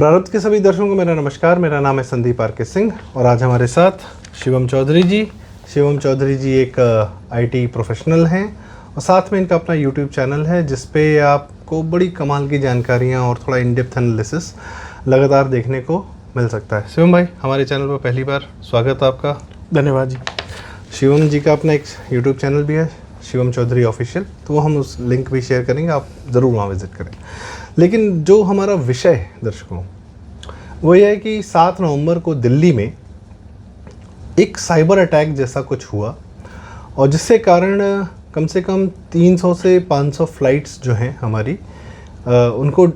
प्रारब्ध के सभी दर्शकों को मेरा नमस्कार। मेरा नाम है संदीप आर के सिंह और आज हमारे साथ शिवम चौधरी जी। शिवम चौधरी जी एक आईटी प्रोफेशनल हैं और साथ में इनका अपना यूट्यूब चैनल है जिस पे आपको बड़ी कमाल की जानकारियां और थोड़ा इन डेप्थ एनालिसिस लगातार देखने को मिल सकता है। शिवम भाई, हमारे चैनल पर पहली बार स्वागत है आपका। धन्यवाद जी। शिवम जी का अपना एक यूट्यूब चैनल भी है, शिवम चौधरी ऑफिशियल, तो वो हम उस लिंक भी शेयर करेंगे, आप ज़रूर वहाँ विज़िट करें। लेकिन जो हमारा विषय है दर्शकों, वो ये है कि 7 नवंबर को दिल्ली में एक साइबर अटैक जैसा कुछ हुआ और जिससे कारण कम से कम 300 से 500 फ़्लाइट्स जो हैं हमारी उनको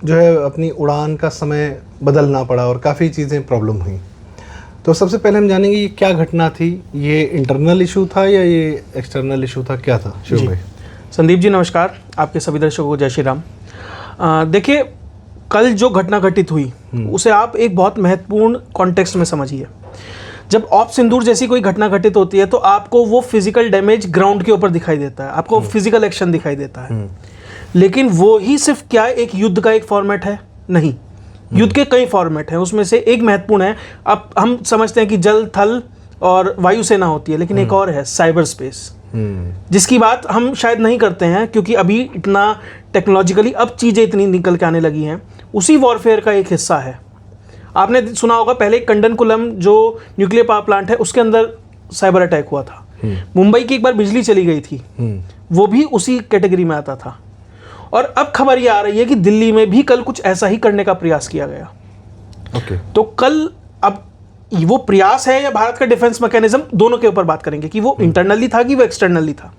जो है अपनी उड़ान का समय बदलना पड़ा और काफ़ी चीज़ें प्रॉब्लम हुई। तो सबसे पहले हम जानेंगे ये क्या घटना थी, ये इंटरनल इशू था या ये एक्सटर्नल इशू था, क्या था शिव भाई? संदीप जी नमस्कार, आपके सभी दर्शकों को जय श्री राम। देखिए, कल जो घटना घटित हुई उसे आप एक बहुत महत्वपूर्ण कॉन्टेक्स्ट में समझिए। जब ऑप सिंदूर जैसी कोई घटना घटित होती है तो आपको वो फिजिकल डैमेज ग्राउंड के ऊपर दिखाई देता है, आपको फिजिकल एक्शन दिखाई देता है। लेकिन वो ही सिर्फ क्या एक युद्ध का एक फॉर्मेट है? नहीं, युद्ध के कई फॉर्मेट हैं, उसमें से एक महत्वपूर्ण है। अब हम समझते हैं कि जल, थल और वायु सेना होती है, लेकिन एक और है साइबर स्पेस, जिसकी बात हम शायद नहीं करते हैं क्योंकि अभी इतना टेक्नोलॉजिकली अब चीज़ें इतनी निकल के आने लगी हैं। उसी वॉरफेयर का एक हिस्सा है। आपने सुना होगा पहले कंडनकुलम जो न्यूक्लियर पावर प्लांट है उसके अंदर साइबर अटैक हुआ था। मुंबई की एक बार बिजली चली गई थी, वो भी उसी कैटेगरी में आता था। और अब खबर ये आ रही है कि दिल्ली में भी कल कुछ ऐसा ही करने का प्रयास किया गया। तो कल अब वो प्रयास है या भारत का डिफेंस मैकेनिज्म, दोनों के ऊपर बात करेंगे कि वो इंटरनली था कि वो एक्सटर्नली था।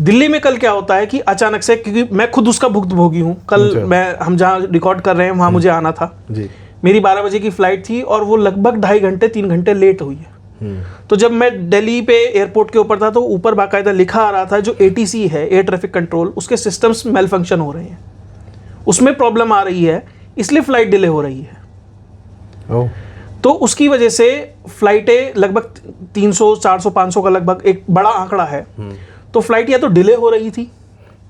दिल्ली में कल क्या होता है कि अचानक से, क्योंकि मैं खुद उसका भुक्तभोगी हूँ, कल हम जहाँ रिकॉर्ड कर रहे हैं वहाँ मुझे आना था जी। मेरी 12 बजे की फ्लाइट थी और वो लगभग 2.5 घंटे 3 घंटे लेट हुई है। तो जब मैं दिल्ली पे एयरपोर्ट के ऊपर था तो ऊपर बाकायदा लिखा आ रहा था जो ATC है, एयर ट्रैफिक कंट्रोल, उसके सिस्टम्स मेल फंक्शन हो रहे हैं, उसमें प्रॉब्लम आ रही है, इसलिए फ्लाइट डिले हो रही है। तो उसकी वजह से फ्लाइटें लगभग 300, 400, 500 का लगभग एक बड़ा आंकड़ा है। तो फ्लाइट या तो डिले हो रही थी,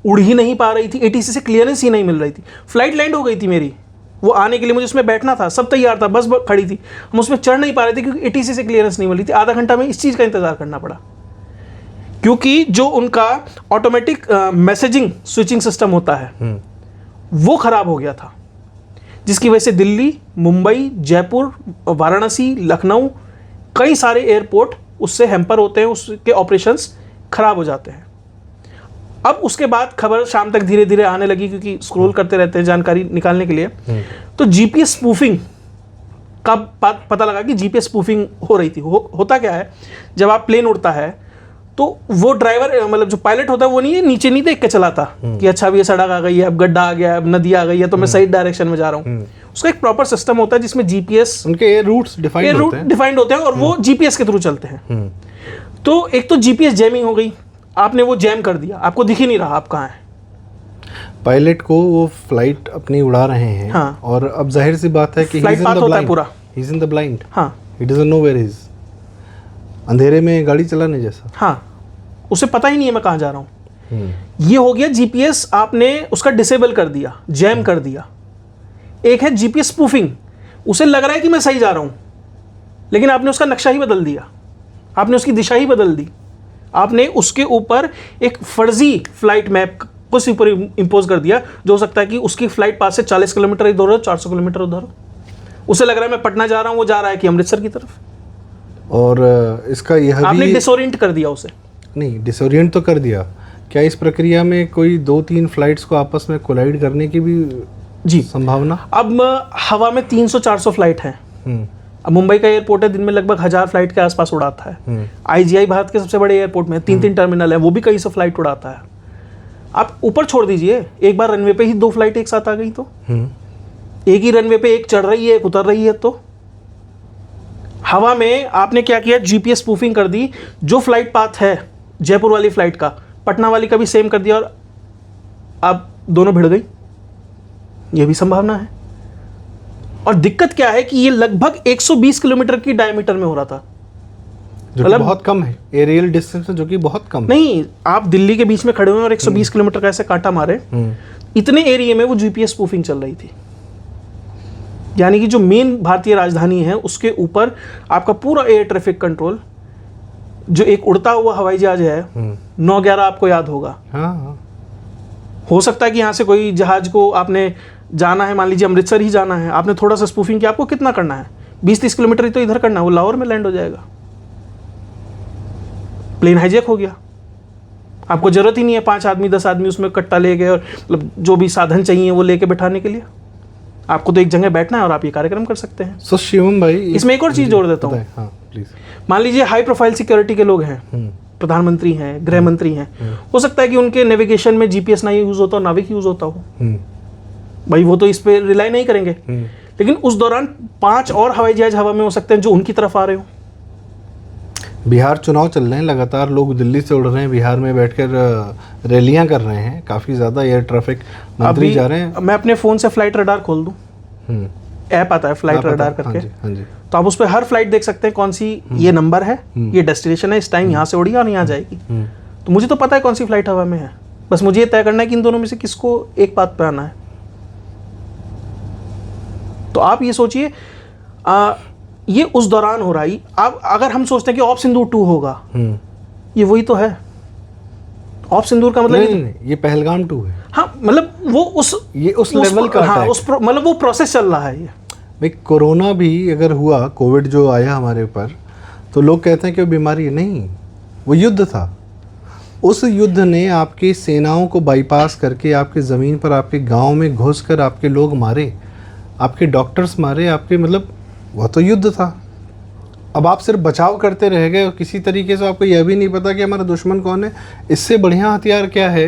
उड़ ही नहीं पा रही थी, ATC से क्लियरेंस ही नहीं मिल रही थी। फ्लाइट लैंड हो गई थी मेरी, वो आने के लिए मुझे उसमें बैठना था, सब तैयार था, बस खड़ी थी, हम उसमें चढ़ नहीं पा रहे थे क्योंकि ATC से क्लियरेंस नहीं मिल रही थी। आधा घंटा में इस चीज़ का इंतजार करना पड़ा क्योंकि जो उनका ऑटोमेटिक मैसेजिंग स्विचिंग सिस्टम होता है वो खराब हो गया था, जिसकी वजह से दिल्ली, मुंबई, जयपुर, वाराणसी, लखनऊ, कई सारे एयरपोर्ट उससे हैम्पर होते हैं, उसके ऑपरेशंस खराब हो जाते हैं। अब उसके बाद खबर शाम तक धीरे धीरे आने लगी क्योंकि स्क्रॉल करते रहते हैं जानकारी निकालने के लिए। तो GPS स्पूफिंग का पता लगा कि GPS स्पूफिंग हो रही थी। होता क्या है, जब आप प्लेन उड़ता है तो वो ड्राइवर, मतलब जो पायलट होता है, वो नहीं नीचे नहीं देख के चलाता कि अच्छा अब ये सड़क आ गई है, अब गड्ढा आ गया है, अब नदी आ गई है, तो मैं सही डायरेक्शन में जा रहा हूँ। उसका एक प्रॉपर सिस्टम होता है जिसमें GPS, उनके एयर रूट्स डिफाइंड होते हैं और वो GPS के थ्रू चलते हैं। तो एक तो GPS जैमिंग हो गई, आपने वो जैम कर दिया, आपको दिख ही नहीं रहा आप कहाँ हैं। पायलट को वो फ्लाइट अपनी उड़ा रहे हैं। हाँ। और अब जाहिर सी बात है कि फ्लाइट पाथ होता है पूरा, he is in the blind. हाँ, he doesn't know where he is, अंधेरे में गाड़ी चलाने जैसा। हाँ, उसे पता ही नहीं है मैं कहाँ जा रहा हूँ। ये हो गया GPS, आपने उसका डिसेबल कर दिया, जैम कर दिया। एक है GPS स्पूफिंग, उसे लग रहा है कि मैं सही जा रहा हूँ लेकिन आपने उसका नक्शा ही बदल दिया, आपने उसकी दिशा ही बदल दी, आपने उसके ऊपर एक फर्जी फ्लाइट मैप कुछ ऊपर इम्पोज कर दिया जो हो सकता है कि उसकी फ्लाइट पास से 40 किलोमीटर इधर हो, 400 किलोमीटर उधर हो। उसे लग रहा है मैं पटना जा रहा हूँ, वो जा रहा है कि अमृतसर की तरफ। और इसका यह आपने डिसोरिएंट कर दिया उसे। नहीं, डिसोरिएंट तो कर दिया। क्या इस प्रक्रिया में कोई 2-3 फ्लाइट्स को आपस में कोलाइड करने की भी जी संभावना? अब हवा में 300-400 फ्लाइट हैं। अब मुंबई का एयरपोर्ट है, दिन में लगभग 1000 फ्लाइट के आसपास उड़ाता है। IGI भारत के सबसे बड़े एयरपोर्ट में 3-3 टर्मिनल है, वो भी कई सौ फ्लाइट उड़ाता है। आप ऊपर छोड़ दीजिए, एक बार रनवे पे ही 2 फ्लाइट एक साथ आ गई तो एक ही रनवे पे एक चढ़ रही है, एक उतर रही है। तो हवा में आपने क्या किया, GPS स्पूफिंग कर दी। जो फ्लाइट पाथ है जयपुर वाली फ्लाइट का, पटना वाली का भी सेम कर दिया और अब दोनों भिड़ गई। ये भी संभावना है। और दिक्कत क्या है कि ये लगभग 120 किलोमीटर की डायमीटर में हो रहा था, जो कि बहुत कम है, एरियल डिस्टेंस जो कि बहुत कम नहीं। आप दिल्ली के बीच में खड़े हुए और 120 किलोमीटर का ऐसे कांटा मारे, इतने एरिया में वो GPS स्पूफिंग चल रही थी। यानी कि जो मेन भारतीय राजधानी है उसके ऊपर आपका पूरा एयर ट्रैफिक कंट्रोल, जो एक उड़ता हुआ हवाई जहाज है 9/11 आपको याद होगा। हाँ। हो सकता है कि यहाँ से कोई जहाज को आपने जाना है, मान लीजिए अमृतसर ही जाना है, आपने थोड़ा सा स्पूफिंग किया, आपको कितना करना है, 20-30 किलोमीटर ही तो इधर करना है, वो लाहौर में लैंड हो जाएगा, प्लेन हाईजैक हो गया। आपको जरूरत ही नहीं है 5 आदमी 10 आदमी उसमें कट्टा ले गए और मतलब जो भी साधन चाहिए वो लेके बैठाने के लिए। आपको तो एक जगह बैठना है और आप ये कार्यक्रम कर सकते हैं। सो शिवम भाई, इसमें एक और चीज जोड़ देता हूँ। हाँ, प्लीज। मान लीजिए हाई प्रोफाइल सिक्योरिटी के लोग हैं, प्रधानमंत्री हैं, गृह मंत्री हैं, हो सकता है कि उनके नेविगेशन में जीपीएस ना यूज होता हो, नाविक यूज होता हो, भाई वो तो इस पे रिलाई नहीं करेंगे। लेकिन उस दौरान 5 और हवाई जहाज हवा में हो सकते हैं जो उनकी तरफ आ रहे हो। बिहार चुनाव चल रहे हैं, लगातार लोग दिल्ली से उड़ रहे हैं, बिहार में बैठकर रैलियां कर रहे हैं, काफी ज्यादा एयर ट्रैफिक मंत्री जा रहे हैं। मैं अपने फोन से फ्लाइट रडार खोल दूं, ऐप आता है फ्लाइट रडार करके, हाँ जी। तो आप उस पर हर फ्लाइट देख सकते हैं कौन सी ये नंबर है, ये डेस्टिनेशन है, इस टाइम यहाँ से उड़ी और यहाँ जाएगी। तो मुझे तो पता है कौन सी फ्लाइट हवा में है, बस मुझे ये तय करना है कि इन दोनों में से किसको एक बात पे आना है। तो आप ये सोचिए, ये उस दौरान हो रहा है। अब अगर हम सोचते हैं कि ऑप सिंदूर 2 होगा, ये वही तो है। ऑप सिंदूर का मतलब नहीं, ये पहलगाम 2 है। हाँ, मतलब वो उस लेवल का, हाँ, मतलब वो प्रोसेस चल रहा है। ये भाई कोरोना भी अगर हुआ, कोविड जो आया हमारे ऊपर, तो लोग कहते हैं कि वो बीमारी नहीं, वो युद्ध था। उस युद्ध ने आपकी सेनाओं को बाईपास करके आपके ज़मीन पर, आपके गांव में घुसकर आपके लोग मारे, आपके डॉक्टर्स मारे, आपके मतलब वह तो युद्ध था। अब आप सिर्फ बचाव करते रह गए और किसी तरीके से आपको यह भी नहीं पता कि हमारा दुश्मन कौन है। इससे बढ़िया हथियार क्या है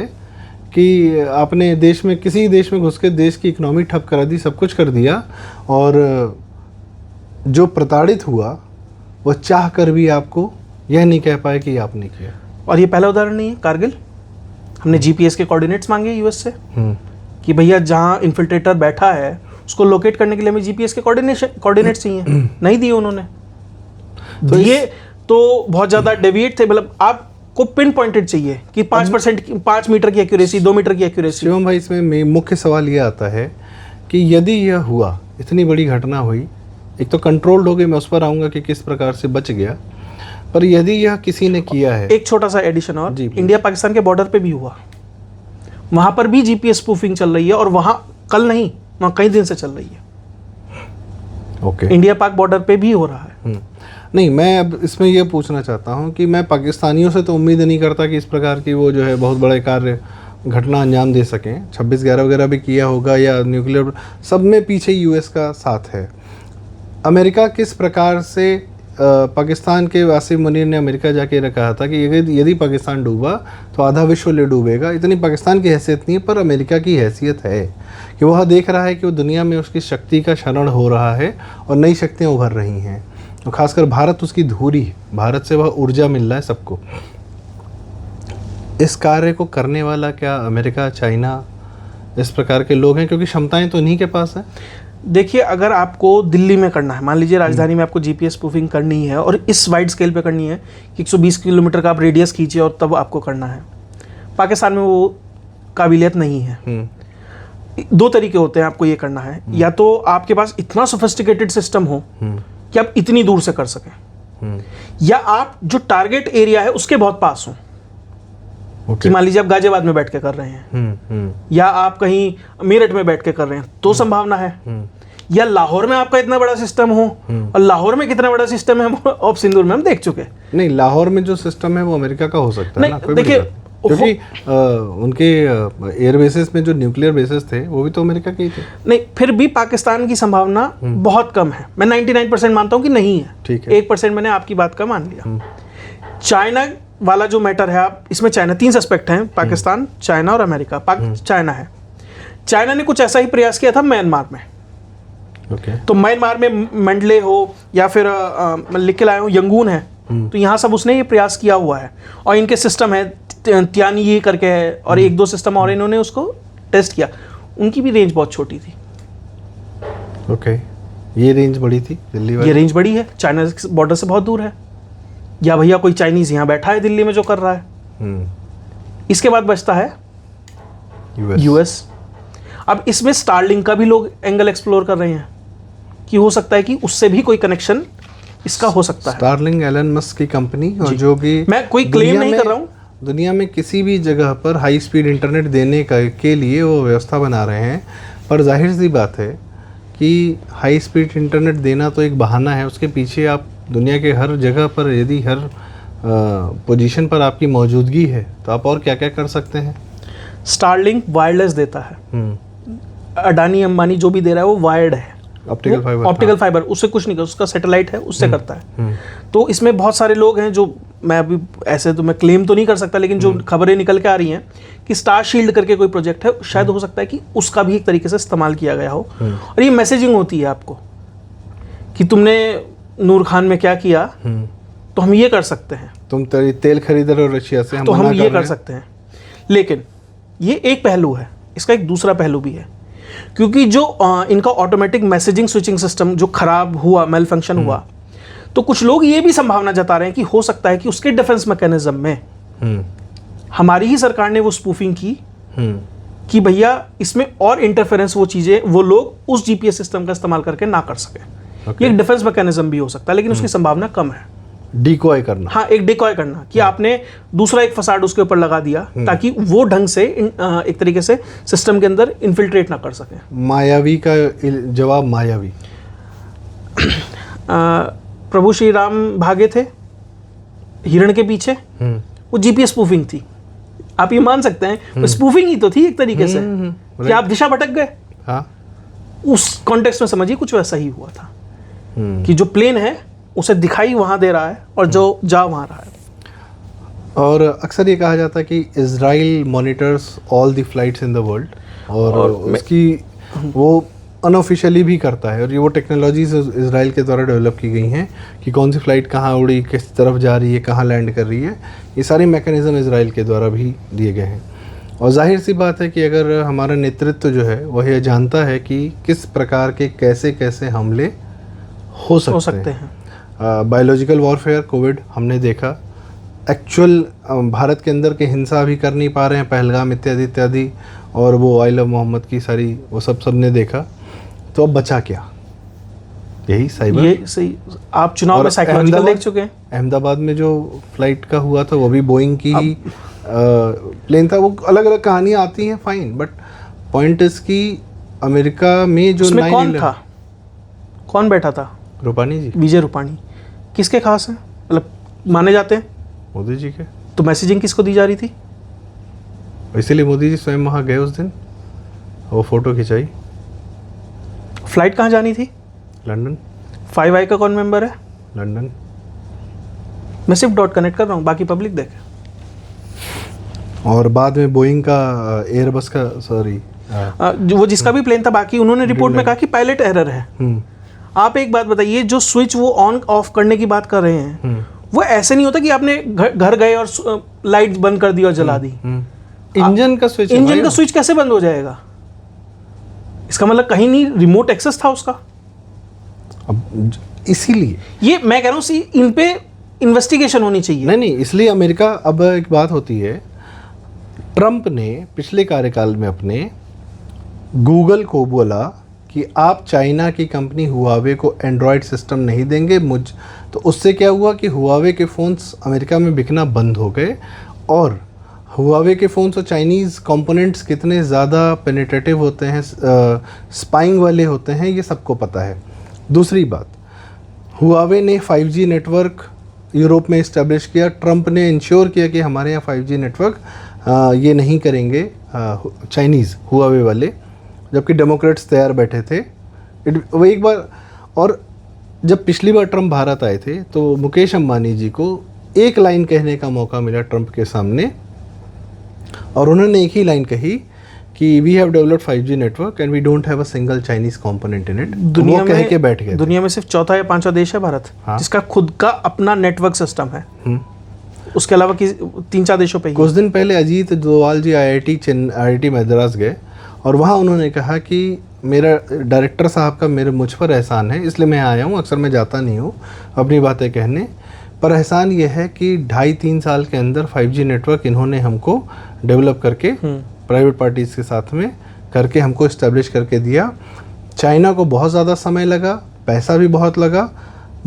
कि आपने देश में, किसी देश में घुस के देश की इकोनॉमी ठप करा दी, सब कुछ कर दिया, और जो प्रताड़ित हुआ वह चाह कर भी आपको यह नहीं कह पाए कि आपने किया। और ये पहला उदाहरण नहीं है। कारगिल, हमने जीपीएस के कोऑर्डिनेट्स मांगे यूएस से कि भैया जहाँ इन्फिल्ट्रेटर बैठा है उसको लोकेट करने के लिए हमें जीपीएस के कोऑर्डिनेट्स चाहिए, नहीं दिए उन्होंने। तो ये तो बहुत ज़्यादा डेविएट थे, मतलब आपको पिन पॉइंटेड चाहिए कि 5% 5 मीटर की एक्यूरेसी, 2 मीटर की एक्यूरेसी। शिवम भाई, इसमें मुख्य सवाल ये आता है कि यदि यह हुआ, इतनी बड़ी घटना हुई, एक तो कंट्रोल्ड हो गई, मैं उस पर आऊँगा कि किस प्रकार से बच गया, पर यदि यह किसी ने किया है। एक छोटा सा एडिशन और, इंडिया पाकिस्तान के बॉर्डर पे भी हुआ, वहाँ पर भी जीपीएस स्पूफिंग चल रही है, और वहाँ कल नहीं, वहाँ कई दिन से चल रही है। ओके, इंडिया पाक बॉर्डर पे भी हो रहा है। नहीं, मैं अब इसमें यह पूछना चाहता हूं कि मैं पाकिस्तानियों से तो उम्मीद नहीं करता कि इस प्रकार की वो जो है बहुत बड़े कार्य, घटना अंजाम दे सकें। 26/11 वगैरह भी किया होगा, या न्यूक्लियर, सब में पीछे यूएस का साथ है। अमेरिका किस प्रकार से, पाकिस्तान के वासिम मुनीर ने अमेरिका जाके कहा था कि यदि पाकिस्तान डूबा तो आधा विश्व ले डूबेगा। इतनी पाकिस्तान की हैसियत नहीं है, पर अमेरिका की हैसियत है कि वह देख रहा है कि वो दुनिया में उसकी शक्ति का क्षरण हो रहा है और नई शक्तियाँ उभर रही हैं, तो खासकर भारत उसकी धुरी, भारत से वह ऊर्जा मिल रहा है सबको। इस कार्य को करने वाला क्या अमेरिका, चाइना, इस प्रकार के लोग हैं? क्योंकि क्षमताएं तो इन्हीं के पास है। देखिए, अगर आपको दिल्ली में करना है, मान लीजिए राजधानी में आपको जीपीएस स्पूफिंग करनी है और इस वाइड स्केल पे करनी है कि 120 किलोमीटर का आप रेडियस खींचिए और तब आपको करना है, पाकिस्तान में वो काबिलियत नहीं है। 2 तरीके होते हैं आपको ये करना है, या तो आपके पास इतना सोफिस्टिकेटेड सिस्टम हो कि आप इतनी दूर से कर सकें, या आप जो टारगेट एरिया है उसके बहुत पास हो। कि मान लीजिए आप गाजियाबाद में बैठ के कर रहे हैं, या आप कहीं मेरठ में बैठ के कर रहे हैं, तो संभावना है। या लाहौर में आपका इतना बड़ा सिस्टम हो, और लाहौर में कितना बड़ा सिस्टम है वो ऑप सिंदूर में हम देख चुके। नहीं, लाहौर में जो सिस्टम है वो अमेरिका का हो सकता है ना, कोई देखिए, क्योंकि उनके एयर बेसिस में जो न्यूक्लियर बेसिस थे वो भी तो अमेरिका के ही थे। नहीं, फिर भी पाकिस्तान की संभावना बहुत कम है। मैं 99% मानता हूँ कि नहीं है, ठीक है, 1% मैंने आपकी बात का मान लिया। चाइना वाला जो मैटर है, आप इसमें चाइना, 3 सस्पेक्ट हैं, पाकिस्तान, चाइना और अमेरिका। चाइना है, चाइना ने कुछ ऐसा ही प्रयास किया था म्यांमार में। तो म्यांमार में मंडले हो या फिर लिख के लाया हूँ यंगून है, तो यहाँ सब उसने ये प्रयास किया हुआ है, और इनके सिस्टम है त्यानी ये करके है, और 1-2 सिस्टम और इन्होंने उसको टेस्ट किया। उनकी भी रेंज बहुत छोटी थी। ओके, ये रेंज बड़ी थी दिल्ली वाली? ये रेंज बड़ी है, चाइना बॉर्डर से बहुत दूर है। या भैया कोई चाइनीज यहाँ बैठा है दिल्ली में जो कर रहा है। इसके बाद बचता है यूएस। अब इसमें स्टारलिंक का भी लोग एंगल एक्सप्लोर कर रहे हैं। कि हो सकता है कि उससे भी कोई कनेक्शन इसका हो सकता है। स्टारलिंक एलन मस्क की कंपनी, और जो कि मैं कोई क्लेम नहीं कर रहा हूँ, दुनिया में किसी भी जगह पर हाई स्पीड इंटरनेट देने के लिए वो व्यवस्था बना रहे हैं। पर जाहिर सी बात है कि हाई स्पीड इंटरनेट देना तो एक बहाना है, उसके पीछे आप दुनिया के हर जगह पर यदि हर पोजीशन पर आपकी मौजूदगी है तो आप और क्या क्या कर सकते हैं। स्टारलिंक वायरलेस देता है, अडानी अंबानी जो भी दे रहा है वो वायर्ड है, ऑप्टिकल फाइबर, ऑप्टिकल फाइबर, उससे कुछ नहीं कर, उसका सैटेलाइट है उससे करता है। तो इसमें बहुत सारे लोग हैं जो, मैं अभी ऐसे तो मैं क्लेम तो नहीं कर सकता, लेकिन जो खबरें निकल के आ रही हैं कि स्टार शील्ड करके कोई प्रोजेक्ट है, शायद हो सकता है कि उसका भी एक तरीके से इस्तेमाल किया गया हो। और ये मैसेजिंग होती है आपको कि तुमने नूर खान में क्या किया, तो हम ये कर सकते हैं, तुम तेल खरीद रहे हो रशिया से, तो हम ये कर सकते हैं। लेकिन ये एक पहलू है, इसका एक दूसरा पहलू भी है, क्योंकि जो इनका ऑटोमेटिक मैसेजिंग स्विचिंग सिस्टम जो खराब हुआ, मेल फंक्शन हुआ, तो कुछ लोग ये भी संभावना जता रहे हैं कि हो सकता है कि उसके डिफेंस मैकेनिज्म में हमारी ही सरकार ने वो स्पूफिंग की कि भैया इसमें और इंटरफेरेंस, वो चीज़ें वो लोग उस जीपीएस सिस्टम का इस्तेमाल करके ना कर सके। ये एक डिफेंस मैकेनिज्म भी हो सकता है, लेकिन उसकी संभावना कम है। डिकॉय करना, हाँ, एक डिकॉय करना कि आपने दूसरा एक फसाड उसके ऊपर लगा दिया ताकि वो ढंग से एक तरीके से सिस्टम के अंदर इन्फिल्ट्रेट ना कर सके। मायावी का जवाब मायावी। प्रभु श्री राम भागे थे हिरण के पीछे, वो जीपीएस स्पूफिंग थी, आप ये मान सकते हैं, स्पूफिंग ही तो थी एक तरीके से कि आप दिशा भटक गए। हाँ, उस कॉन्टेक्स्ट में समझिए कुछ वैसा ही हुआ था कि जो प्लेन है उसे दिखाई वहां दे रहा है और जो जा वहां रहा है। और अक्सर ये कहा जाता है कि Israel monitors all the flights in the world, और उसकी वो अनऑफिशियली भी करता है, और ये वो टेक्नोलॉजीज इजराइल के द्वारा डेवलप की गई हैं कि कौन सी फ़्लाइट कहाँ उड़ी, किस तरफ जा रही है, कहाँ लैंड कर रही है, ये सारी मैकेनिज़्म इजराइल के द्वारा भी दिए गए हैं। और जाहिर सी बात है कि अगर हमारा नेतृत्व जो है वह यह जानता है कि किस प्रकार के कैसे कैसे हमले हो सकते हैं। बायोलॉजिकल वॉरफेयर, कोविड हमने देखा, एक्चुअल भारत के अंदर के हिंसा भी कर नहीं पा रहे हैं, पहलगाम इत्यादि इत्यादि, और वो आइल ऑफ मोहम्मद की सारी वो सब ने देखा। तो अब बचा क्या? यही साइबर। ये सही, आप चुनाव में साइकोलॉजिकल देख चुके हैं। अहमदाबाद में जो फ्लाइट का हुआ था वो भी बोइंग की ही प्लेन था। वो अलग अलग कहानियाँ आती हैं, फाइन, बट पॉइंट इज कि अमेरिका में जो उसमें कौन था, कौन बैठा था? रूपानी जी, विजय रूपानी। किसके खास हैं, मतलब माने जाते हैं? मोदी जी के। तो मैसेजिंग किसको दी जा रही थी? इसीलिए मोदी जी स्वयं वहाँ गए उस दिन, वो फोटो खिंचाई। फ्लाइट कहाँ जानी थी? लंदन। 5i का कौन मेंबर है? लंदन। मैं सिर्फ डॉट कनेक्ट कर रहा हूँ, बाकी पब्लिक देखे। और बाद में बोइंग का, एयरबस का, सॉरी जो वो जिसका भी प्लेन था, बाकी उन्होंने रिपोर्ट में कहा कि पायलट एरर है। आप एक बात बताइए, जो स्विच वो ऑन ऑफ करने की बात कर रहे हैं, वो ऐसे नहीं होता कि आपने घर गए और लाइट बंद कर दी और जला दी। इंजन का स्विच, इंजन का स्विच कैसे बंद हो जाएगा? इसका मतलब कहीं नहीं रिमोट एक्सेस था उसका। अब इसीलिए ये मैं कह रहा हूँ, इन पे इन्वेस्टिगेशन होनी चाहिए। नहीं, इसलिए अमेरिका, अब एक बात होती है, ट्रंप ने पिछले कार्यकाल में अपने गूगल को बोला कि आप चाइना की कंपनी हुआवे को एंड्रॉयड सिस्टम नहीं देंगे तो उससे क्या हुआ कि हुआवे के फ़ोन्स अमेरिका में बिकना बंद हो गए, और हुआवे के फ़ोन्स और चाइनीज़ कंपोनेंट्स कितने ज़्यादा पेनिट्रेटिव होते हैं, स्पाइंग वाले होते हैं, ये सबको पता है। दूसरी बात, हुआवे ने 5G नेटवर्क यूरोप में इस्टेब्लिश किया, ट्रंप ने इंश्योर किया कि हमारे यहाँ 5G नेटवर्क ये नहीं करेंगे चाइनीज़ हुआवे वाले, जबकि डेमोक्रेट्स तैयार बैठे थे। वो एक बार, और जब पिछली बार ट्रंप भारत आए थे तो मुकेश अंबानी जी को एक लाइन कहने का मौका मिला ट्रंप के सामने, और उन्होंने एक ही लाइन कही कि we have developed 5G network and we don't have a single Chinese component in it. दुनिया में कह के बैठ गए। दुनिया में सिर्फ चौथा या पांचवा देश है भारत, हाँ, जिसका खुद का अपना नेटवर्क सिस्टम है। उसके अलावा 3-4 देशों पे ही। कुछ दिन पहले अजीत डोवाल जी IIT मद्रास गए, और वहाँ उन्होंने कहा कि मेरा डायरेक्टर साहब का मुझ पर एहसान है, इसलिए मैं आया हूँ, अक्सर मैं जाता नहीं हूँ अपनी बातें कहने, पर एहसान ये है कि 2.5-3 साल के अंदर 5G नेटवर्क इन्होंने हमको डेवलप करके प्राइवेट पार्टीज़ के साथ में करके हमको इस्टेब्लिश करके दिया। चाइना को बहुत ज़्यादा समय लगा, पैसा भी बहुत लगा,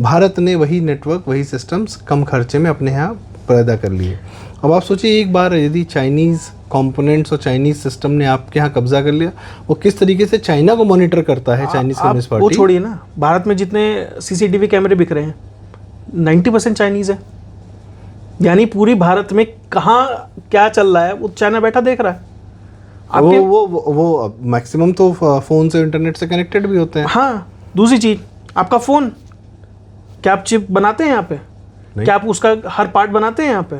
भारत ने वही नेटवर्क, वही सिस्टम्स कम खर्चे में अपने यहाँ पैदा कर लिए। अब आप सोचिए, एक बार यदि चाइनीज़ कंपोनेंट्स और चाइनीज़ सिस्टम ने आपके यहाँ कब्जा कर लिया, वो किस तरीके से चाइना को मॉनिटर करता है चाइनीज़ कम्युनिस्ट वो पार्टी। छोड़िए ना, भारत में जितने CCTV कैमरे बिक रहे हैं 90% चाइनीज़ है। यानी पूरी भारत में कहाँ क्या चल रहा है वो चाइना बैठा देख रहा है। वो मैक्सिमम तो फ़ोन से, इंटरनेट से कनेक्टेड भी होते हैं। हाँ, दूसरी चीज़, आपका फ़ोन, क्या आप चिप बनाते हैं यहाँ पे? क्या आप उसका हर पार्ट बनाते हैं यहाँ पे?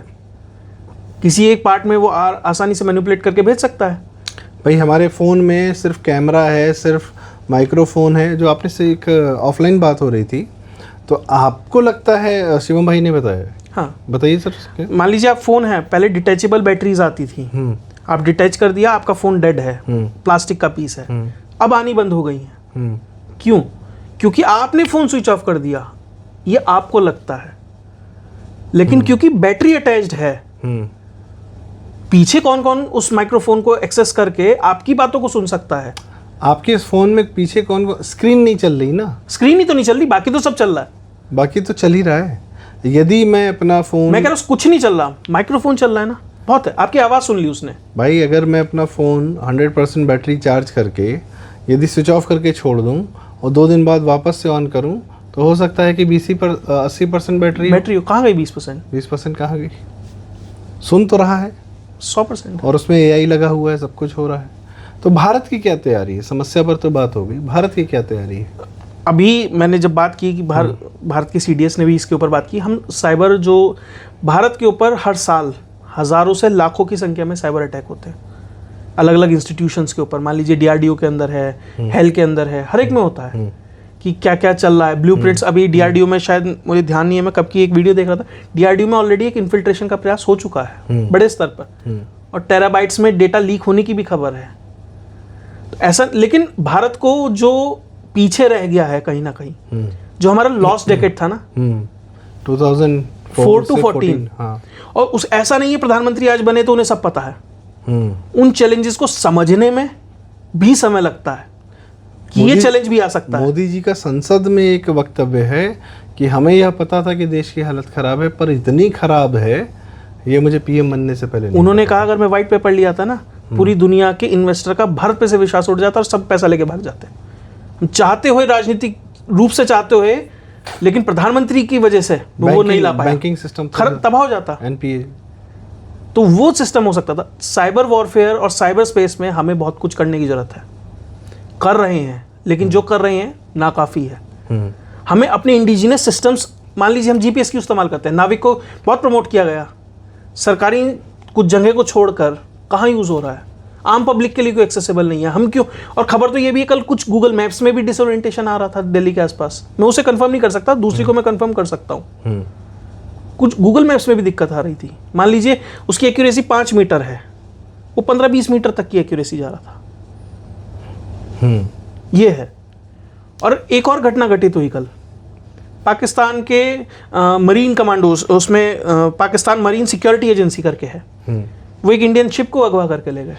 किसी एक पार्ट में वो आसानी से मैनिपुलेट करके भेज सकता है। भाई हमारे फ़ोन में सिर्फ कैमरा है, सिर्फ माइक्रोफोन है। जो आपने से एक ऑफलाइन बात हो रही थी, तो आपको लगता है, शिवम भाई ने बताया। हाँ, बताइए सर। मान लीजिए आप फ़ोन है, पहले डिटैचेबल बैटरीज आती थी, आप डिटैच कर दिया, आपका फ़ोन डेड है, प्लास्टिक का पीस है। अब आनी बंद हो गई है। क्यों? क्योंकि आपने फ़ोन स्विच ऑफ कर दिया, ये आपको लगता है, लेकिन क्योंकि बैटरी अटैच्ड है, पीछे कौन कौन उस माइक्रोफोन को एक्सेस करके आपकी बातों को सुन सकता है। आपके इस फ़ोन में पीछे कौन, स्क्रीन नहीं चल रही ना? स्क्रीन ही तो नहीं चल रही, बाकी तो सब चल रहा है। बाकी तो चल ही रहा है। यदि मैं अपना फ़ोन, मैं कह रहा हूँ कुछ नहीं चल रहा, माइक्रोफोन चल रहा है ना, बहुत है। आपकी आवाज़ सुन ली उसने। भाई अगर मैं अपना फ़ोन 100% बैटरी चार्ज करके यदि स्विच ऑफ करके छोड़ दूं और 2 दिन बाद वापस से ऑन करूं, तो हो सकता है कि 80% बैटरी हो। कहाँ गई 20%? 20% कहाँ गई? सुन तो रहा है 100%, और उसमें AI लगा हुआ है, सब कुछ हो रहा है। तो भारत की क्या तैयारी है? समस्या पर तो बात हो गई, भारत की क्या तैयारी है? अभी मैंने जब बात की कि भारत की CDS ने भी इसके ऊपर बात की। हम साइबर, जो भारत के ऊपर हर साल हज़ारों से लाखों की संख्या में साइबर अटैक होते हैं, अलग अलग इंस्टीट्यूशंस के ऊपर। मान लीजिए DRDO के अंदर है, हेल के अंदर है, हर एक में होता है कि क्या क्या चल रहा है। ब्लूप्रिंट्स अभी DRDO में, शायद मुझे ध्यान नहीं है, मैं कब की एक वीडियो देख रहा था, DRDO में ऑलरेडी एक इन्फिल्ट्रेशन का प्रयास हो चुका है बड़े स्तर पर, और टेराबाइट्स में डेटा लीक होने की भी खबर है। तो ऐसा, लेकिन भारत को जो पीछे रह गया है कहीं ना कहीं, जो हमारा लॉस्ट डेकेड था ना 2004 to 14, हाँ। और उस, ऐसा नहीं है प्रधानमंत्री आज बने तो उन्हें सब पता है। उन चैलेंजेस को समझने में भी समय लगता है कि ये चैलेंज भी आ सकता है। मोदी जी का संसद में एक वक्तव्य है कि हमें यह पता था कि देश की हालत खराब है, पर इतनी खराब है ये मुझे PM बनने से पहले नहीं उन्होंने कहा अगर मैं व्हाइट पेपर लिया था ना, पूरी दुनिया के इन्वेस्टर का भारत पे से विश्वास उठ जाता और सब पैसा लेके भाग जाते। चाहते हुए, राजनीतिक रूप से चाहते हुए, लेकिन प्रधानमंत्री की वजह से वो नहीं ला पाया, बैंकिंग सिस्टम तबाह हो जाता। NPA, तो वो सिस्टम हो सकता था। साइबर वॉरफेयर और साइबर स्पेस में हमें बहुत कुछ करने की जरूरत है, कर रहे हैं, लेकिन जो कर रहे हैं नाकाफी है। हमें अपने इंडिजिनस सिस्टम्स, मान लीजिए हम GPS की इस्तेमाल करते हैं, नाविक को बहुत प्रमोट किया गया, सरकारी कुछ जगह को छोड़कर कहाँ यूज़ हो रहा है, आम पब्लिक के लिए कोई एक्सेसिबल नहीं है। हम क्यों? और खबर तो ये भी है, कल कुछ गूगल मैप्स में भी डिसओरिएंटेशन आ रहा था दिल्ली के आसपास। मैं उसे कंफर्म नहीं कर सकता, दूसरी को मैं कंफर्म कर सकता हूँ। कुछ गूगल मैप्स में भी दिक्कत आ रही थी। मान लीजिए उसकी एक्यूरेसी 5 मीटर है, वो 15-20 मीटर तक की एक्यूरेसी जा रहा था। ये है। और एक और घटना घटित हुई कल, पाकिस्तान के मरीन कमांडोज, उसमें पाकिस्तान मरीन सिक्योरिटी एजेंसी करके है, वो एक इंडियन शिप को अगवा करके ले गए।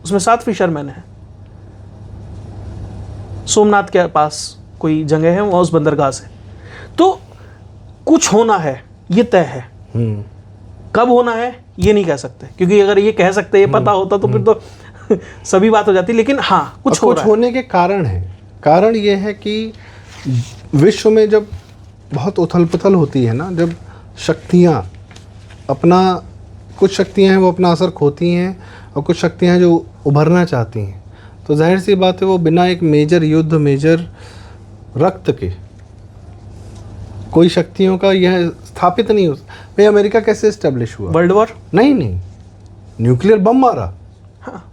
उसमें 7 फिशरमैन हैं। सोमनाथ के पास कोई जगह है, वहाँ उस बंदरगाह से। तो कुछ होना है, ये तय है। कब होना है ये नहीं कह सकते, क्योंकि अगर ये कह सकते, ये पता होता तो फिर तो सभी बात हो जाती। लेकिन हाँ, कुछ होने के कारण है। कारण ये है कि विश्व में जब बहुत उथल पुथल होती है ना, जब शक्तियाँ अपना, कुछ शक्तियाँ हैं वो अपना असर खोती हैं, और कुछ शक्तियाँ हैं जो उभरना चाहती हैं, तो जाहिर सी बात है वो बिना एक मेजर युद्ध, मेजर रक्त के कोई शक्तियों का यह स्थापित नहीं हो। भाई अमेरिका कैसे इस्टेब्लिश हुआ? World war? नहीं, न्यूक्लियर बम मारा। हाँ।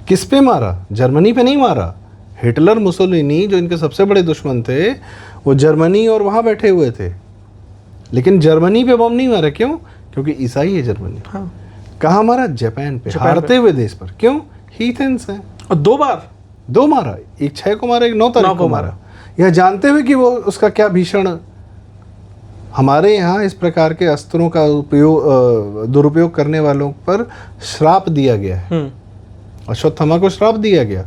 किस पे मारा? जर्मनी पे नहीं मारा। हिटलर, मुसोलिनी जो इनके सबसे बड़े दुश्मन थे, वो जर्मनी और वहाँ बैठे हुए थे, लेकिन जर्मनी पे बम नहीं मारा। क्यों? क्योंकि ईसाई है जर्मनी। हाँ। कहाँ मारा? जापान पे, हारते हुए देश पर। क्यों? हीथेंस है। और 2 बार, 2 मारा, एक 6 को मारा, एक 9 तारीख को मारा, यह जानते हुए कि वो उसका क्या भीषण। हमारे यहाँ इस प्रकार के अस्त्रों का दुरुपयोग करने वालों पर श्राप दिया गया है। अश्वत्थामा को श्राप दिया गया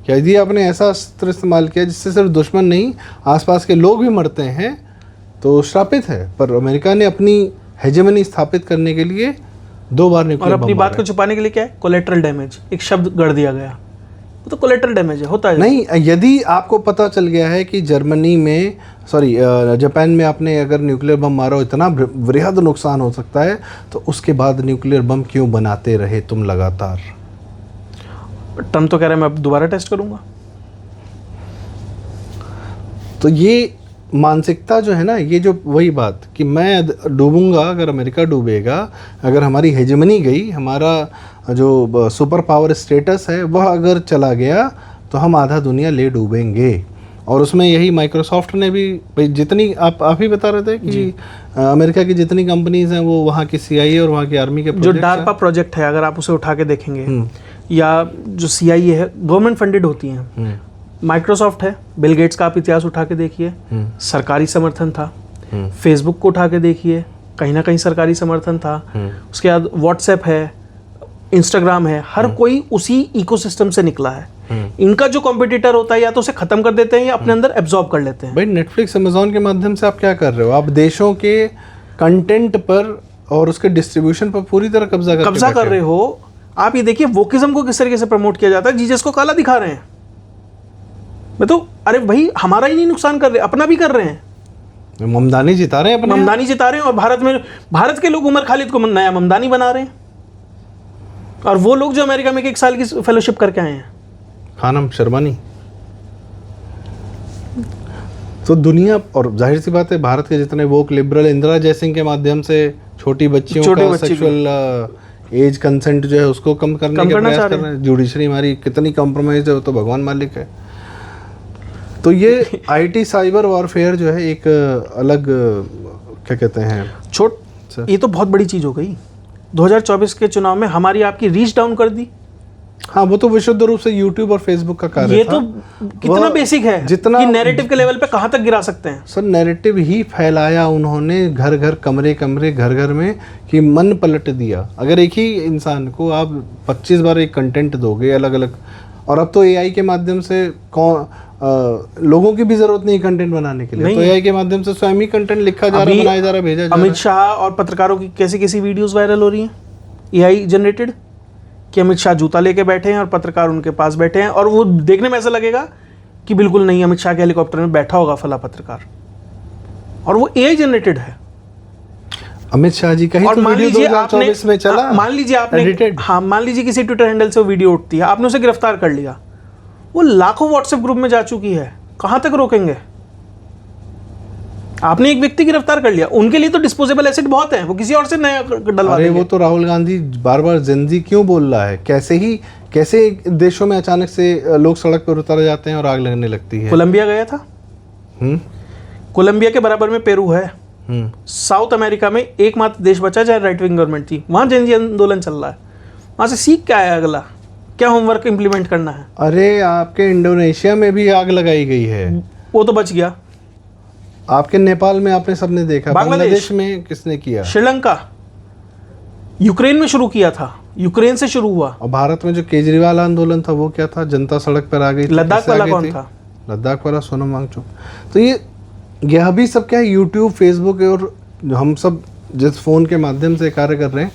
कि कि यदि आपने ऐसा अस्त्र इस्तेमाल किया जिससे सिर्फ दुश्मन नहीं आसपास के लोग भी मरते हैं तो श्रापित है। पर अमेरिका ने अपनी हेजेमनी स्थापित करने के लिए 2 बार और न्यूक्लियर अपनी बम बात मारे। को छुपाने के लिए क्या है, कोलेट्रल डैमेज, एक शब्द गढ़ दिया गया, वो तो कोलेट्रल डैमेज है, होता है। नहीं, यदि आपको पता चल गया है कि जर्मनी में जापान में आपने अगर न्यूक्लियर बम मारा हो इतना वृहद नुकसान हो सकता है, तो उसके बाद न्यूक्लियर बम क्यों बनाते रहे तुम लगातार? ट्रम्प तो कह रहा है मैं अब दोबारा टेस्ट करूंगा। तो ये मानसिकता जो है ना, ये जो वही बात कि मैं डूबूंगा अगर अमेरिका डूबेगा, अगर हमारी हेजेमनी गई, हमारा जो सुपर पावर स्टेटस है वह अगर चला गया तो हम आधा दुनिया ले डूबेंगे। और उसमें यही माइक्रोसॉफ्ट ने भी भाई जितनी आप ही बता रहे थे कि अमेरिका की जितनी कंपनीज हैं वो वहाँ की CIA और वहाँ की आर्मी के जो डार्पा प्रोजेक्ट है अगर आप उसे उठा के देखेंगे, या जो CIA है गवर्नमेंट फंडेड होती हैं। माइक्रोसॉफ्ट है, बिल गेट्स का आप इतिहास उठा के देखिए, सरकारी समर्थन था। फेसबुक को उठा के देखिए, कहीं ना कहीं सरकारी समर्थन था। उसके बाद व्हाट्सएप है, इंस्टाग्राम है, हर कोई उसी इकोसिस्टम से निकला है। इनका जो कॉम्पिटिटर होता है या तो उसे खत्म कर देते हैं या अपने अंदर एब्जॉर्ब कर लेते हैं। भाई नेटफ्लिक्स अमेजोन के माध्यम से आप क्या कर रहे हो? आप देशों के कंटेंट पर और उसके डिस्ट्रीब्यूशन पर पूरी तरह कब्जा कर रहे हो। आप ये देखिए वोकिज्म को किस तरीके से प्रमोट किया जाता है, जीसस को काला दिखा रहे हैं। मैं तो अरे भाई हमारा ही नहीं नुकसान कर रहे, अपना भी कर रहे हैं। ममदानी जिता रहे हैं अपने, ममदानी जिता रहे हैं। और भारत के लोग उमर खालिद को नया ममदानी बना रहे हैं, और वो लोग जो अमेरिका में 1 साल की फेलोशिप करके आए हैं, खानम शर्मानी। तो दुनिया, और जाहिर सी बात है भारत के जितने वोक लिबरल, इंदिरा जयसिंह के माध्यम से छोटी बच्चियों का सेक्सुअल एज कंसेंट जो है उसको कम करने के प्रयास कर रहे हैं। जुडिशरी हमारी कितनी कॉम्प्रोमाइज है वो तो भगवान मालिक है। तो ये IT साइबर वॉरफेयर जो है एक अलग क्या कहते हैं ये तो बहुत बड़ी चीज़ हो गई। 2024 के चुनाव में हमारी आपकी रीच डाउन कर दी। हाँ, वो तो विशुद्ध रूप से YouTube और Facebook का कार्य ये था। तो कितना बेसिक है जितना कि नैरेटिव के लेवल पे कहाँ तक गिरा सकते हैं। सर नैरेटिव ही फैलाया उन्होंने, घर घर कमरे कमरे घर घर में, कि मन पलट दिया। अगर एक ही इंसान को आप 25 बार एक कंटेंट दोगे अलग अलग, और अब तो AI के माध्यम से लोगों की भी जरूरत नहीं कंटेंट बनाने के लिए, तो AI के माध्यम से स्वयं ही कंटेंट लिखा जा रहा है, बनाया जा रहा है, भेजा जा रहा है। अमित शाह और पत्रकारों की कैसी कैसी वीडियोस वायरल हो रही हैं AI जनरेटेड, कि अमित शाह जूता लेके बैठे हैं और पत्रकार उनके पास बैठे हैं, और वो देखने में ऐसा लगेगा कि बिल्कुल नहीं, अमित शाह के हेलीकॉप्टर में बैठा होगा फला पत्रकार, और वो AI जनरेटेड है। अमित शाह जी का ही तो वीडियो 2024 में चला। मान लीजिए आपने, हाँ मान लीजिए किसी ट्विटर हैंडल से वो वीडियो उठती है, आपने उसे गिरफ्तार कर लिया, वो लाखों व्हाट्सएप ग्रुप में जा चुकी है, कहां तक रोकेंगे? आपने एक व्यक्ति गिरफ्तार कर लिया, उनके लिए तो डिस्पोजेबल एसेट बहुत है, वो किसी और से नया डलवा देंगे। वो तो राहुल गांधी बार बार जिंदगी क्यों बोल रहा है? कैसे देशों में अचानक से लोग सड़क पर उतर जाते हैं और आग लगने लगती है। कोलंबिया गया था, कोलंबिया के बराबर में पेरू है, साउथ अमेरिका में एकमात्र देश बचा जहाँ राइट विंग गवर्नमेंट थी, वहां जेन जी आंदोलन चल रहा है। वहां से सीख क्या है, अगला क्या होमवर्क इंप्लीमेंट करना है? अरे आपके इंडोनेशिया में भी आग लगाई गई है, वो तो बच गया। आपके नेपाल में आपने सबने देखा, बांग्लादेश में किसने किया? श्रीलंका, यूक्रेन में शुरू किया था, यूक्रेन से शुरू हुआ। और भारत में जो केजरीवाल आंदोलन था वो क्या था? जनता सड़क पर आ गई। लद्दाख वाला कौन था? लद्दाख वाला सोनम वांगचुक। तो यह भी सब क्या है, यूट्यूब, फेसबुक, और हम सब जिस फ़ोन के माध्यम से कार्य कर रहे हैं,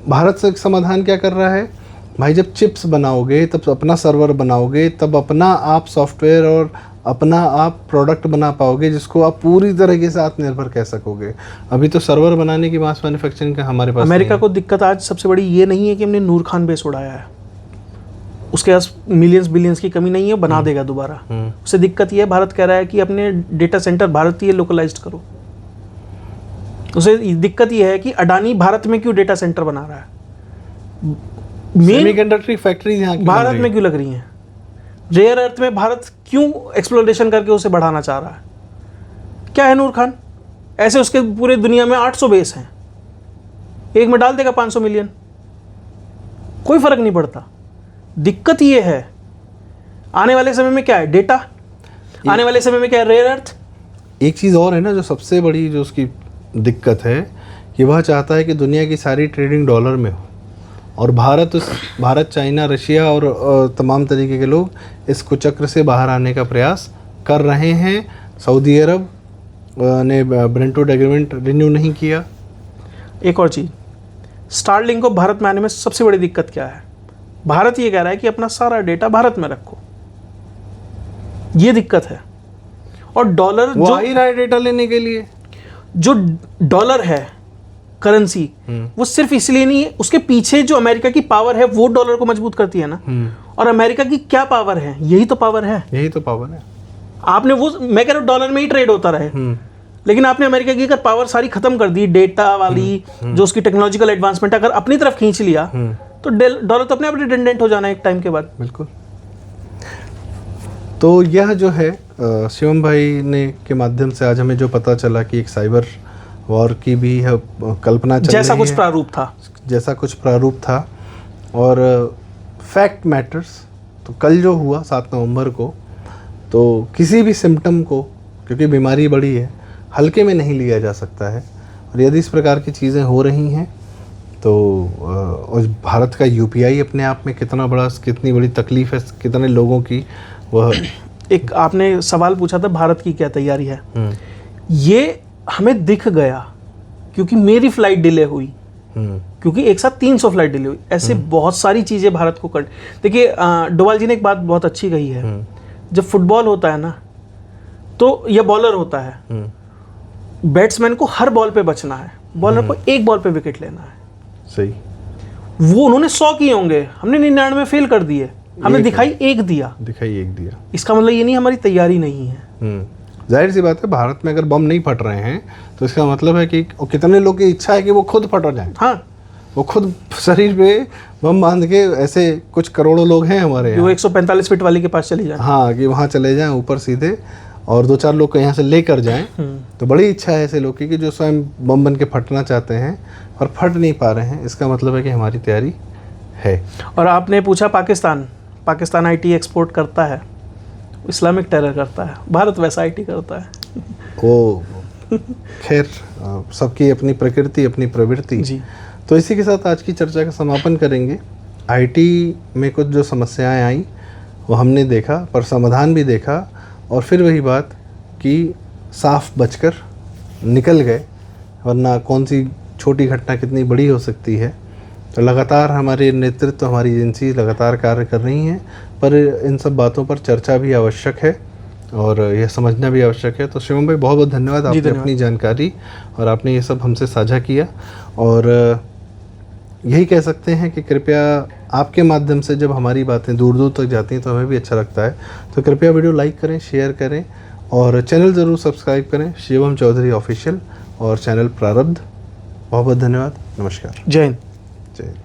भारत से समाधान क्या कर रहा है भाई? जब चिप्स बनाओगे, तब अपना सर्वर बनाओगे, तब अपना आप सॉफ्टवेयर और अपना आप प्रोडक्ट बना पाओगे जिसको आप पूरी तरीके से आत्मनिर्भर कह सकोगे। अभी तो सर्वर बनाने की मास मैन्युफैक्चरिंग का हमारे पास अमेरिका को दिक्कत आज सबसे बड़ी ये नहीं है कि हमने नूर खान बेस उड़ाया है, उसके पास मिलियंस बिलियंस की कमी नहीं है, बना देगा दोबारा। उससे दिक्कत ये है, भारत कह रहा है कि अपने डेटा सेंटर भारतीय लोकलाइज्ड करो। उसे दिक्कत ये है कि अडानी भारत में क्यों डेटा सेंटर बना रहा है, सेमीकंडक्टर फैक्ट्री यहाँ भारत में क्यों लग रही हैं, रेयर अर्थ में भारत क्यों एक्सप्लोरेशन करके उसे बढ़ाना चाह रहा है? क्या है नूर खान? ऐसे उसके पूरे दुनिया में 800 बेस हैं, एक में डाल देगा 500 मिलियन, कोई फर्क नहीं पड़ता। दिक्कत ये है आने वाले समय में क्या है, डेटा, आने वाले समय में क्या है, रेयर अर्थ। एक चीज़ और है ना जो सबसे बड़ी जो उसकी दिक्कत है कि वह चाहता है कि दुनिया की सारी ट्रेडिंग डॉलर में हो, और भारत, चाइना, रशिया और तमाम तरीके के लोग इस कुचक्र से बाहर आने का प्रयास कर रहे हैं। सऊदी अरब ने ब्रेंटवुड एग्रीमेंट रिन्यू नहीं किया। एक और चीज़, स्टारलिंक को भारत में आने में सबसे बड़ी दिक्कत क्या है? भारत ये कह रहा है कि अपना सारा डेटा भारत में रखो, ये दिक्कत है। और डॉलर वो आ ही रहा है डेटा लेने के लिए। जो डॉलर है करेंसी, वो सिर्फ इसलिए नहीं है, उसके पीछे जो अमेरिका की पावर है वो डॉलर को मजबूत करती है ना। और अमेरिका की क्या पावर है? यही तो पावर है। यही तो पावर है। आपने वो, मैं कह रहा हूँ डॉलर में ही ट्रेड होता रहे, लेकिन आपने अमेरिका की अगर पावर सारी खत्म कर दी, डेटा वाली जो उसकी टेक्नोलॉजिकल एडवांसमेंट अगर अपनी तरफ खींच लिया, तो डॉलर तो अपने आप रिडेंडेंट हो जाना है एक टाइम के बाद। बिल्कुल। तो यह जो है शिवम भाई ने के माध्यम से आज हमें जो पता चला कि एक साइबर वॉर की भी कल्पना चल जैसा रही कुछ है, प्रारूप था, जैसा कुछ प्रारूप था। और फैक्ट मैटर्स। तो कल जो हुआ 7 नवंबर को, तो किसी भी सिम्टम को, क्योंकि बीमारी बड़ी है, हल्के में नहीं लिया जा सकता है। और यदि इस प्रकार की चीज़ें हो रही हैं तो और भारत का यूपीआई अपने आप में कितनी बड़ी तकलीफ है कितने लोगों की। वह एक आपने सवाल पूछा था भारत की क्या तैयारी है, ये हमें दिख गया क्योंकि मेरी फ्लाइट डिले हुई, क्योंकि एक साथ 300 फ्लाइट डिले हुई। ऐसे बहुत सारी चीज़ें भारत को कर, देखिए डोवाल जी ने एक बात बहुत अच्छी कही है, जब फुटबॉल होता है ना, तो यह बॉलर होता है, बैट्समैन को हर बॉल पे बचना है, बॉलर को एक बॉल पे विकेट लेना है। सही। वो उन्होंने 100 किए होंगे, हमने 99 फेल कर दिए, हमने दिखाई एक दिया। इसका मतलब ये नहीं हमारी तैयारी नहीं है। जाहिर सी बात है, भारत में अगर बम नहीं फट रहे हैं तो इसका मतलब है कि कितने लोग की इच्छा है कि वो खुद फट जाए। हाँ, वो खुद शरीर पे बम बांध के, ऐसे कुछ करोड़ों लोग हैं हमारे यहाँ, वो 145 फीट वाली के पास चले जाए। हाँ, कि वहाँ चले जाएं ऊपर सीधे, और 2-4 लोग को यहाँ से लेकर जाएं। तो बड़ी इच्छा है ऐसे लोग की कि जो स्वयं बम बन के फटना चाहते हैं और फट नहीं पा रहे हैं। इसका मतलब है कि हमारी तैयारी है। और आपने पूछा पाकिस्तान आईटी एक्सपोर्ट करता है, इस्लामिक टेरर करता है, भारत वैसा आईटी करता है। वो खैर सबकी अपनी प्रकृति, अपनी प्रवृत्ति जी। तो इसी के साथ आज की चर्चा का समापन करेंगे। आईटी में कुछ जो समस्याएं आई वो हमने देखा, पर समाधान भी देखा, और फिर वही बात कि साफ बचकर निकल गए, वरना कौन सी छोटी घटना कितनी बड़ी हो सकती है। तो लगातार हमारे नेतृत्व, हमारी एजेंसी लगातार कार्य कर रही हैं, पर इन सब बातों पर चर्चा भी आवश्यक है और यह समझना भी आवश्यक है। तो शिवम भाई, बहुत बहुत धन्यवाद, आपने अपनी जानकारी और आपने ये सब हमसे साझा किया। और यही कह सकते हैं कि कृपया आपके माध्यम से जब हमारी बातें दूर दूर तक जाती हैं तो हमें भी अच्छा लगता है। तो कृपया वीडियो लाइक करें, शेयर करें और चैनल ज़रूर सब्सक्राइब करें, शिवम चौधरी ऑफिशियल और चैनल प्रारब्ध। बहुत बहुत धन्यवाद। नमस्कार। जय हिंद। जय हिंद।